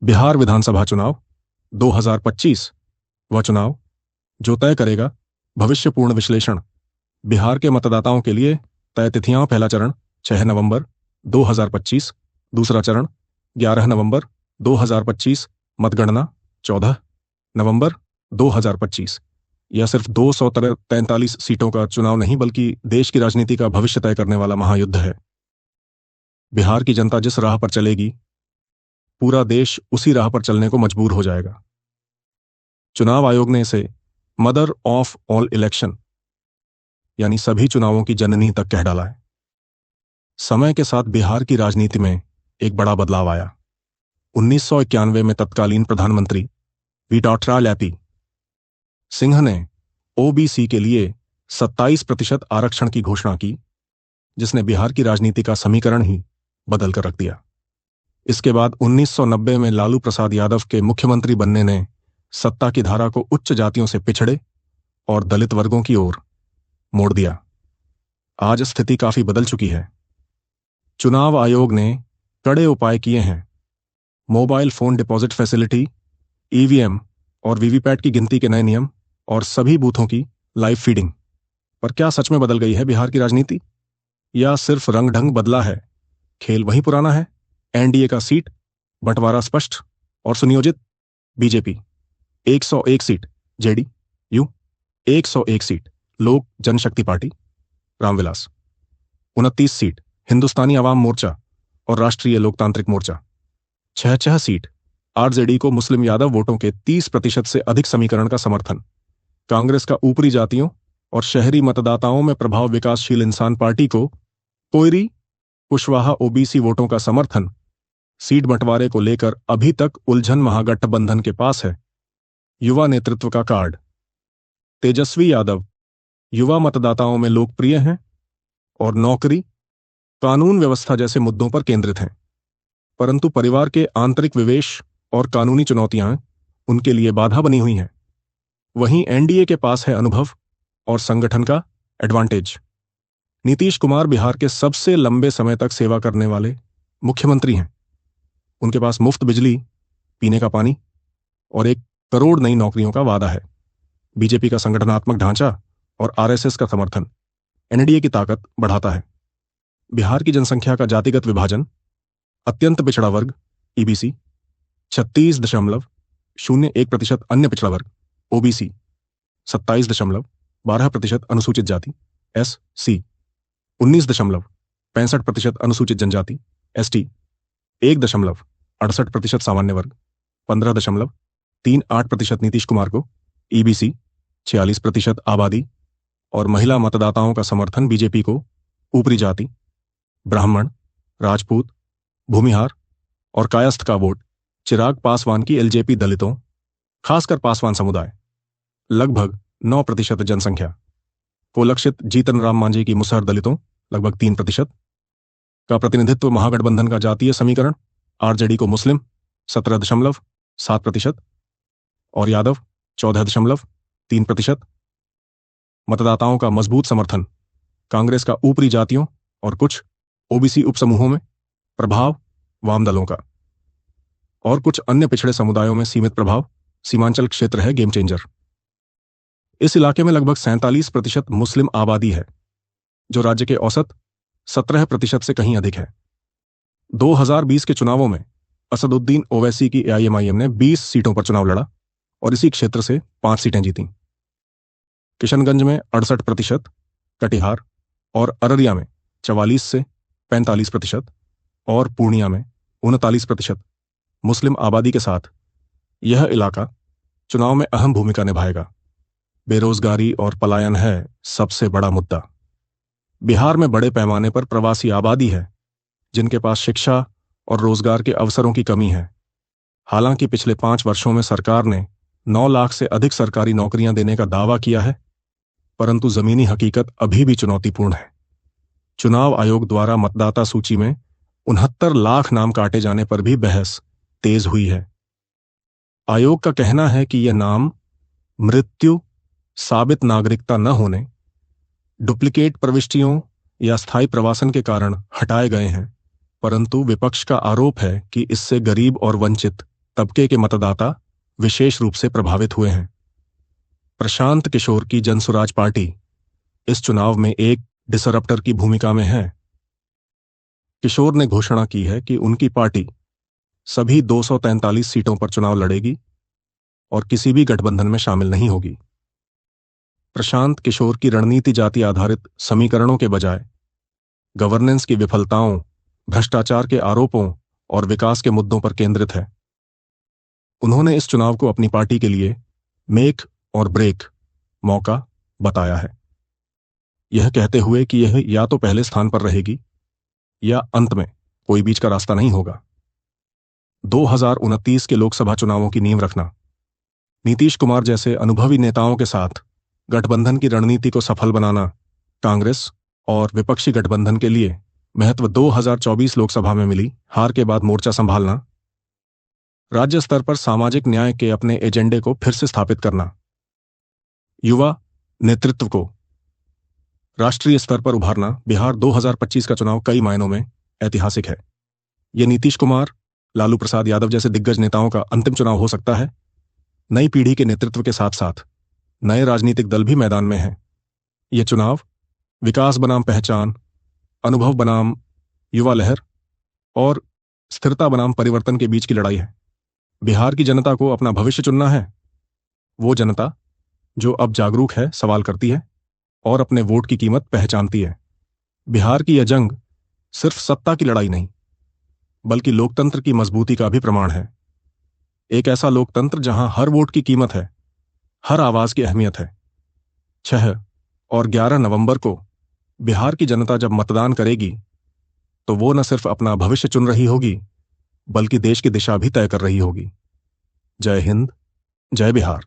बिहार विधानसभा चुनाव 2025 वह चुनाव जो तय करेगा भविष्यपूर्ण विश्लेषण। बिहार के मतदाताओं के लिए तय तिथियां। पहला चरण 6 नवंबर 2025, दूसरा चरण 11 नवंबर 2025, मतगणना 14 नवंबर 2025। यह सिर्फ 243 सीटों का चुनाव नहीं बल्कि देश की राजनीति का भविष्य तय करने वाला महायुद्ध है। बिहार की जनता जिस राह पर चलेगी, पूरा देश उसी राह पर चलने को मजबूर हो जाएगा। चुनाव आयोग ने इसे मदर ऑफ ऑल इलेक्शन यानी सभी चुनावों की जननी तक कह डाला है। समय के साथ बिहार की राजनीति में एक बड़ा बदलाव आया। 1991 में तत्कालीन प्रधानमंत्री वी.लैपी सिंह ने ओबीसी के लिए 27% आरक्षण की घोषणा की, जिसने बिहार की राजनीति का समीकरण ही बदल कर रख दिया। इसके बाद 1990 में लालू प्रसाद यादव के मुख्यमंत्री बनने ने सत्ता की धारा को उच्च जातियों से पिछड़े और दलित वर्गों की ओर मोड़ दिया। आज स्थिति काफी बदल चुकी है। चुनाव आयोग ने कड़े उपाय किए हैं। Mobile phone deposit facility, EVM और वीवीपैट की गिनती के नए नियम और सभी बूथों की लाइव फीडिंग। पर क्या सच में बदल गई है बिहार की राजनीति, या सिर्फ रंग ढंग बदला है? खेल वही पुराना है। एनडीए का सीट बंटवारा स्पष्ट और सुनियोजित। बीजेपी 101 सीट, जेडीयू 101 सीट, लोक जनशक्ति पार्टी रामविलास 29 सीट, हिंदुस्तानी आवाम मोर्चा और राष्ट्रीय लोकतांत्रिक मोर्चा 6 सीट, आरजेडी को मुस्लिम यादव वोटों के 30% से अधिक समीकरण का समर्थन, कांग्रेस का ऊपरी जातियों और शहरी मतदाताओं में प्रभाव विकासशील इंसान पार्टी को कोयरी कुशवाहा ओबीसी वोटों का समर्थन। सीट बंटवारे को लेकर अभी तक उलझन महागठबंधन के पास है। युवा नेतृत्व का कार्ड। तेजस्वी यादव युवा मतदाताओं में लोकप्रिय हैं और नौकरी, कानून व्यवस्था जैसे मुद्दों पर केंद्रित हैं, परंतु परिवार के आंतरिक विवेश और कानूनी चुनौतियां उनके लिए बाधा बनी हुई हैं। वहीं एनडीए के पास है अनुभव और संगठन का एडवांटेज। नीतीश कुमार बिहार के सबसे लंबे समय तक सेवा करने वाले मुख्यमंत्री हैं। उनके पास मुफ्त बिजली, पीने का पानी और 1 करोड़ नई नौकरियों का वादा है। बीजेपी का संगठनात्मक ढांचा और आरएसएस का समर्थन एनडीए की ताकत बढ़ाता है। बिहार की जनसंख्या का जातिगत विभाजन। अत्यंत पिछड़ा वर्ग ईबीसी 36.01%, अन्य पिछड़ा वर्ग ओबीसी 27.12%, अनुसूचित जाति एससी 19.65%, अनुसूचित जनजाति एसटी 1.68%, सामान्य वर्ग 15.38%, नीतीश कुमार को ईबीसी 46% आबादी और महिला मतदाताओं का समर्थन बीजेपी को ऊपरी जाति, ब्राह्मण, राजपूत, भूमिहार और कायस्थ का वोट चिराग पासवान की एलजेपी दलितों, खासकर पासवान समुदाय लगभग 9% जनसंख्या को लक्षित जीतन राम मांझी की मुसहर दलितों लगभग 3% का प्रतिनिधित्व। महागठबंधन का जातीय समीकरण। आरजेडी को मुस्लिम 17.7% और यादव 14.3%। मतदाताओं का मजबूत समर्थन। कांग्रेस का ऊपरी जातियों और कुछ ओबीसी उपसमूहों में प्रभाव, वाम दलों का और कुछ अन्य पिछड़े समुदायों में सीमित प्रभाव। सीमांचल क्षेत्र है गेम चेंजर। इस इलाके में लगभग 47% मुस्लिम आबादी है, जो राज्य के औसत 17% से कहीं अधिक है। 2020 के चुनावों में असदुद्दीन ओवैसी की एआईएमआईएम ने 20 सीटों पर चुनाव लड़ा और इसी क्षेत्र से 5 सीटें जीतीं। किशनगंज में 68%, कटिहार और अररिया में 44 से 45% और पूर्णिया में 39% मुस्लिम आबादी के साथ यह इलाका चुनाव में अहम भूमिका निभाएगा। बेरोजगारी और पलायन है सबसे बड़ा मुद्दा। बिहार में बड़े पैमाने पर प्रवासी आबादी है, जिनके पास शिक्षा और रोजगार के अवसरों की कमी है। हालांकि पिछले 5 वर्षों में सरकार ने 9 लाख से अधिक सरकारी नौकरियां देने का दावा किया है, परंतु जमीनी हकीकत अभी भी चुनौतीपूर्ण है। चुनाव आयोग द्वारा मतदाता सूची में 69 लाख नाम काटे जाने पर भी बहस तेज हुई है। आयोग का कहना है कि यह नाम मृत्यु, साबित नागरिकता न होने, डुप्लीकेट प्रविष्टियों या स्थायी प्रवासन के कारण हटाए गए हैं, परंतु विपक्ष का आरोप है कि इससे गरीब और वंचित तबके के मतदाता विशेष रूप से प्रभावित हुए हैं। प्रशांत किशोर की जनसुराज पार्टी इस चुनाव में एक डिसरप्टर की भूमिका में है। किशोर ने घोषणा की है कि उनकी पार्टी सभी 243 सीटों पर चुनाव लड़ेगी और किसी भी गठबंधन में शामिल नहीं होगी। प्रशांत किशोर की रणनीति जाति आधारित समीकरणों के बजाय गवर्नेंस की विफलताओं, भ्रष्टाचार के आरोपों और विकास के मुद्दों पर केंद्रित है। उन्होंने इस चुनाव को अपनी पार्टी के लिए मेक और ब्रेक मौका बताया है, यह कहते हुए कि यह या तो पहले स्थान पर रहेगी या अंत में कोई बीच का रास्ता नहीं होगा। 2029 के लोकसभा चुनावों की नींव रखना, नीतीश कुमार जैसे अनुभवी नेताओं के साथ गठबंधन की रणनीति को सफल बनाना कांग्रेस और विपक्षी गठबंधन के लिए महत्व 2024 लोकसभा में मिली हार के बाद मोर्चा संभालना, राज्य स्तर पर सामाजिक न्याय के अपने एजेंडे को फिर से स्थापित करना, युवा नेतृत्व को राष्ट्रीय स्तर पर उभारना। बिहार 2025 का चुनाव कई मायनों में ऐतिहासिक है। यह नीतीश कुमार, लालू प्रसाद यादव जैसे दिग्गज नेताओं का अंतिम चुनाव हो सकता है। नई पीढ़ी के नेतृत्व के साथ साथ नए राजनीतिक दल भी मैदान में हैं। यह चुनाव विकास बनाम पहचान, अनुभव बनाम युवा लहर और स्थिरता बनाम परिवर्तन के बीच की लड़ाई है। बिहार की जनता को अपना भविष्य चुनना है। वो जनता जो अब जागरूक है, सवाल करती है और अपने वोट की कीमत पहचानती है। बिहार की यह जंग सिर्फ सत्ता की लड़ाई नहीं, बल्कि लोकतंत्र की मजबूती का भी प्रमाण है। एक ऐसा लोकतंत्र जहां हर वोट की कीमत है, हर आवाज की अहमियत है। 6 और 11 नवंबर को बिहार की जनता जब मतदान करेगी तो वो न सिर्फ अपना भविष्य चुन रही होगी, बल्कि देश की दिशा भी तय कर रही होगी। जय हिंद, जय बिहार।